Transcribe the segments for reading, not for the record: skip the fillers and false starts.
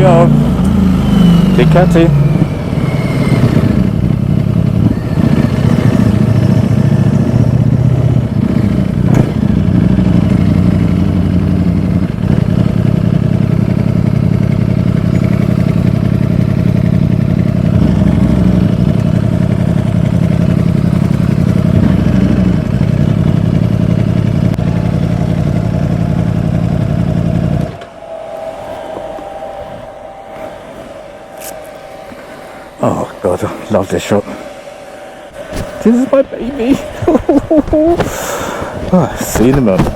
are, Ducati. Oh God, I love this shot. This is my baby. Oh, see you in a moment.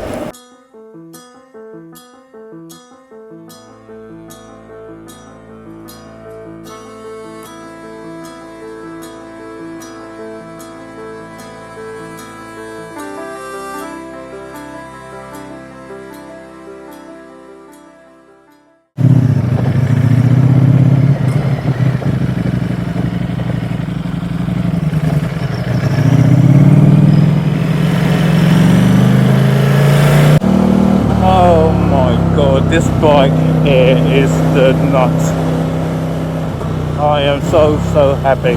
This bike here is the nut. I am so happy.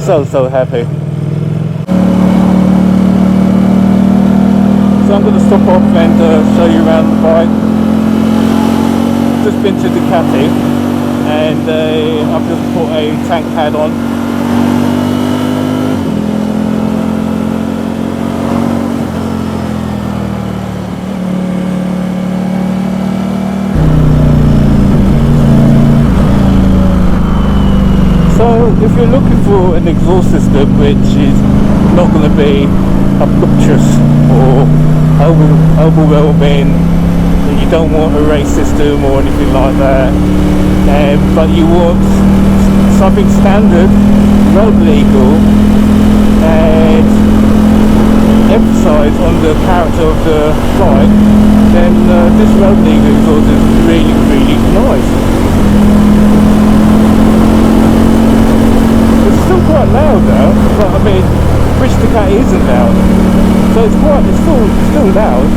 So happy. So I'm going to stop off and show you around the bike. Just been to Ducati and I've just put a tank pad on. So if you're looking for an exhaust system which is not going to be obnoxious or overwhelming, you don't want a race system or anything like that, but you want something standard, road legal, and emphasize on the character of the bike, then this road legal exhaust is really nice. It's still quite loud now, but I mean, which Ducati isn't loud? So it's still loud.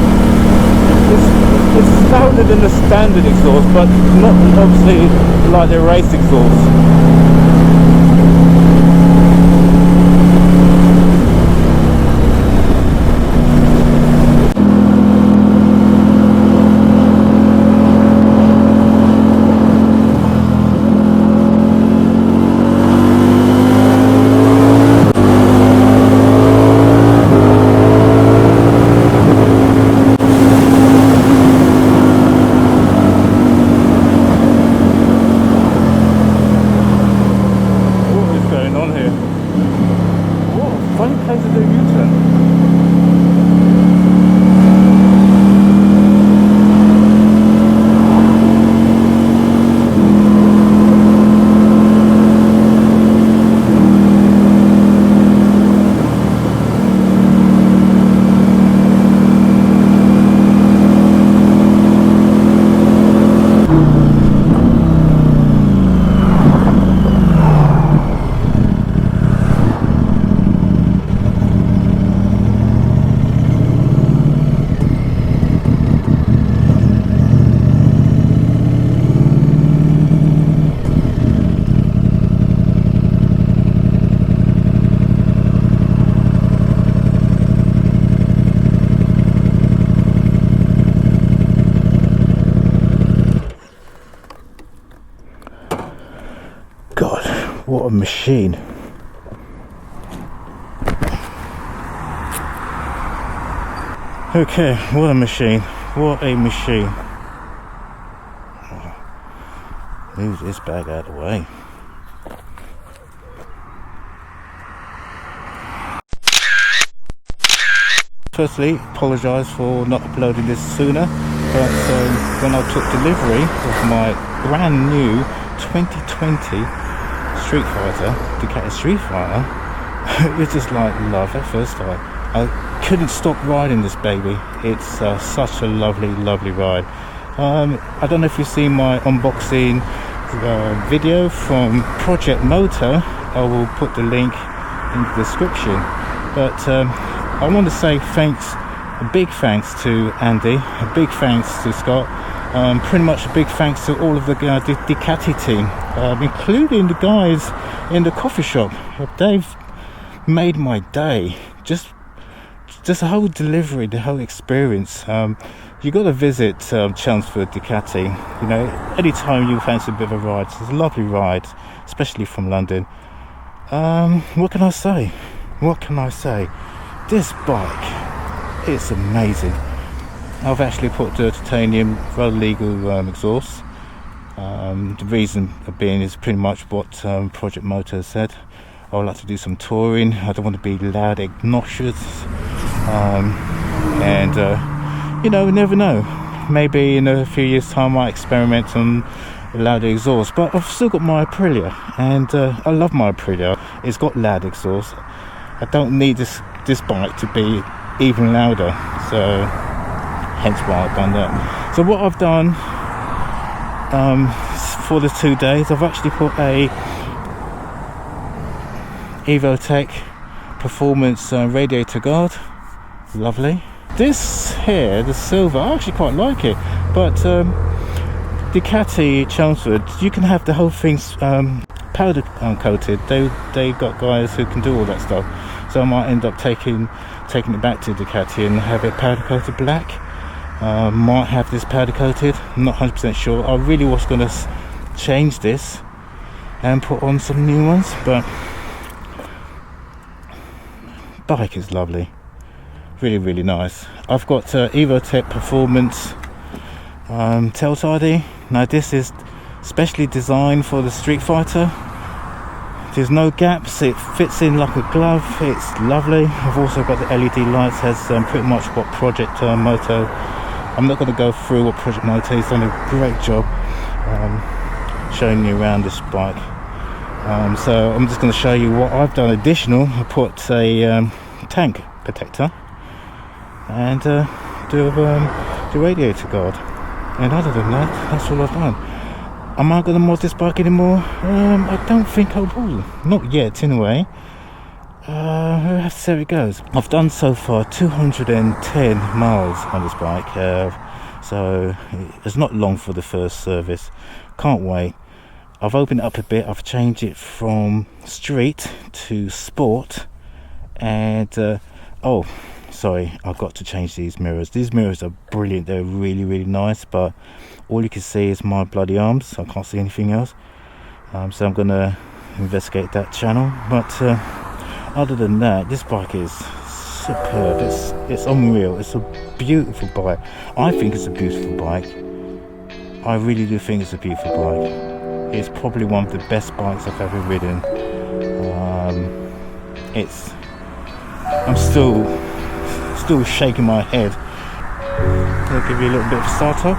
It's louder than the standard exhaust, but not obviously like the race exhaust. God, what a machine. Okay, what a machine. What a machine. Move this bag out of the way. Firstly, apologise for not uploading this sooner, but when I took delivery of my brand new 2020 StreetFighter, Ducati StreetFighter, it was just like love at first sight. I couldn't stop riding this baby. It's such a lovely ride. I don't know if you've seen my unboxing video from Project Motor. I will put the link in the description, but I want to say thanks, a big thanks to Andy, a big thanks to Scott, Pretty much a big thanks to all of the Ducati team, including the guys in the coffee shop. They've made my day. Just the whole delivery, the whole experience. You got to visit Chelmsford Ducati. You know, anytime you fancy a bit of a ride, it's a lovely ride, especially from London. What can I say? This bike, it's amazing. I've actually put the titanium road legal exhaust. The reason being is pretty much what Project Motor said. I would like to do some touring. I don't want to be loud, obnoxious, and you know, never know. Maybe in a few years' time, I experiment on loud exhaust. But I've still got my Aprilia, and I love my Aprilia. It's got loud exhaust. I don't need this bike to be even louder, so hence why I've done that. So what I've done for the 2 days, I've actually put a Evotech Performance radiator guard. Lovely. This here, the silver, I actually quite like it, but Ducati Chelmsford, you can have the whole thing powder coated. They got guys who can do all that stuff, so I might end up taking it back to Ducati and have it powder coated black. Might have this powder coated, I'm not 100% sure. I really was going to change this and put on some new ones, but bike is lovely, really nice. I've got Evotech Performance tail tidy. Now this is specially designed for the StreetFighter. There's no gaps, it fits in like a glove. It's lovely. I've also got the LED lights, has pretty much what Project Moto. I'm not going to go through what Project Moto has done a great job showing you around this bike. So I'm just going to show you what I've done additional. I put a tank protector and the radiator guard, and other than that, that's all I've done. Am I going to mod this bike anymore? I don't think I will, not yet anyway. We'll have to see how it goes. I've done so far 210 miles on this bike, so it's not long for the first service. Can't wait. I've opened it up a bit. I've changed it from street to sport, and oh sorry, I've got to change these mirrors. These mirrors are brilliant. They're really nice, but all you can see is my bloody arms. I can't see anything else, so I'm gonna investigate that channel. But other than that, this bike is superb. It's unreal. It's a beautiful bike. I think it's a beautiful bike. I really do think it's a beautiful bike. It's probably one of the best bikes I've ever ridden. I'm still shaking my head. I'll give you a little bit of a start up.